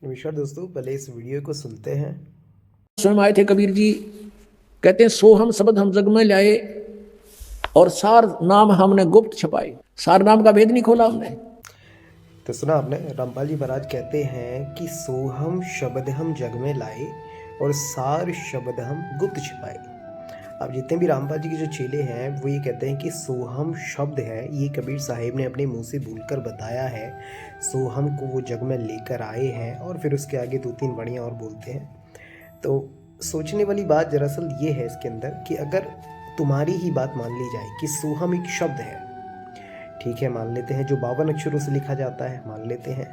नमस्कार दोस्तों, पहले इस वीडियो को सुनते हैं। स्वयं आए थे कबीर जी, कहते हैं सो हम शब्द हम जग में लाए और सार नाम हमने गुप्त छपाए। सार नाम का भेद नहीं खोला हमने। तो सुना आपने, रामपाल जी महाराज कहते हैं कि सोहम शब्द हम जग में लाए और सार शब्द हम गुप्त छिपाए। अब जितने भी रामपाल जी के जो चेले हैं वो ये कहते हैं कि सोहम शब्द है, ये कबीर साहिब ने अपने मुंह से बोलकर बताया है। सोहम को वो जग में लेकर आए हैं और फिर उसके आगे दो तीन वाणियाँ और बोलते हैं। तो सोचने वाली बात दरअसल ये है इसके अंदर कि अगर तुम्हारी ही बात मान ली जाए कि सोहम एक शब्द है, ठीक है, मान लेते हैं, जो 52 अक्षरों से लिखा जाता है, मान लेते हैं,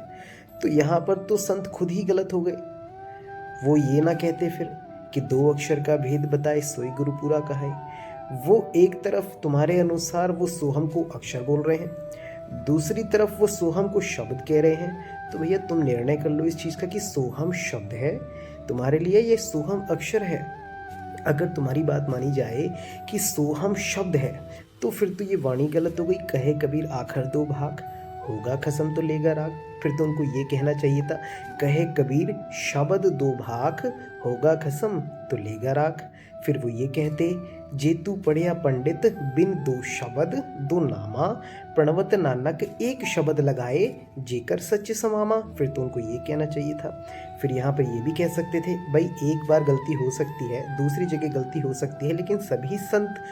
तो यहाँ पर तो संत खुद ही गलत हो गए। वो ये ना कहते फिर कि दो अक्षर का भेद बताए सोई गुरु पूरा कहाए। वो एक तरफ तुम्हारे अनुसार वो सोहम को अक्षर बोल रहे हैं, दूसरी तरफ वो सोहम को शब्द कह रहे हैं। तो भैया तुम निर्णय कर लो इस चीज़ का कि सोहम शब्द है तुम्हारे लिए, ये सोहम अक्षर है। अगर तुम्हारी बात मानी जाए कि सोहम शब्द है तो फिर तो ये वाणी गलत हो गई। कहे कबीर आखर दो भाग, होगा खसम तो लेगा राग। फिर तो उनको ये कहना चाहिए था, कहे कबीर शब्द दो भाग, होगा खसम तो लेगा राग। फिर वो ये कहते, जेतु पढ़िया पंडित बिन दो शब्द दो नामा, प्रणवत नानक एक शब्द लगाए जेकर सच समामा। फिर तो उनको ये कहना चाहिए था। फिर यहाँ पर ये भी कह सकते थे, भाई एक बार गलती हो सकती है, दूसरी जगह गलती हो सकती है, लेकिन सभी संत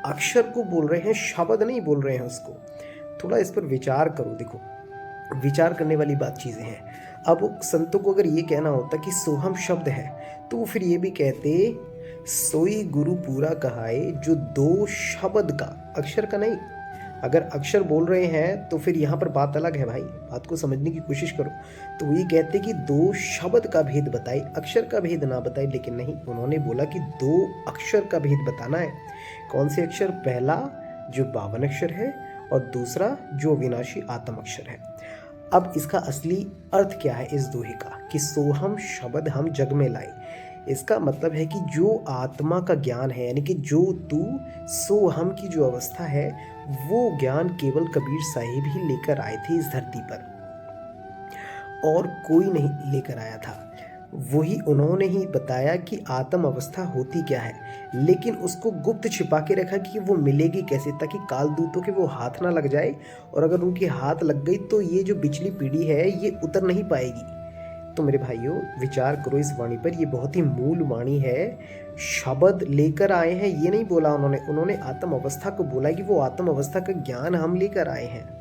अक्षर को बोल रहे हैं, शब्द नहीं बोल रहे हैं उसको। थोड़ा इस पर विचार करो। देखो, विचार करने वाली बात चीज़ें हैं। अब संतों को अगर ये कहना होता कि सोहम शब्द है तो वो फिर ये भी कहते, सोई गुरु पूरा कहाए, जो दो शब्द का, अक्षर का नहीं। अगर अक्षर बोल रहे हैं तो फिर यहाँ पर बात अलग है भाई, बात को समझने की कोशिश करो। तो वो ये कहते कि दो शब्द का भेद बताए, अक्षर का भेद ना बताए, लेकिन नहीं, उन्होंने बोला कि दो अक्षर का भेद बताना है। कौन से अक्षर? पहला जो 52 अक्षर है और दूसरा जो अविनाशी आत्म अक्षर है। अब इसका असली अर्थ क्या है इस दोहे का कि सोहम शब्द हम जग में लाए। इसका मतलब है कि जो आत्मा का ज्ञान है, यानी कि जो तू सोहम की जो अवस्था है, वो ज्ञान केवल कबीर साहिब ही लेकर आए थे इस धरती पर, और कोई नहीं लेकर आया था। वही उन्होंने ही बताया कि आत्म अवस्था होती क्या है, लेकिन उसको गुप्त छिपा के रखा कि वो मिलेगी कैसे, ताकि काल दूतों के वो हाथ ना लग जाए, और अगर उनके हाथ लग गई तो ये जो पिछली पीढ़ी है ये उतर नहीं पाएगी। तो मेरे भाइयों, विचार करो इस वाणी पर, ये बहुत ही मूल वाणी है। शब्द लेकर आए हैं ये नहीं बोला उन्होंने, उन्होंने आत्म अवस्था को बोला कि वो आत्म अवस्था का ज्ञान हम लेकर आए हैं।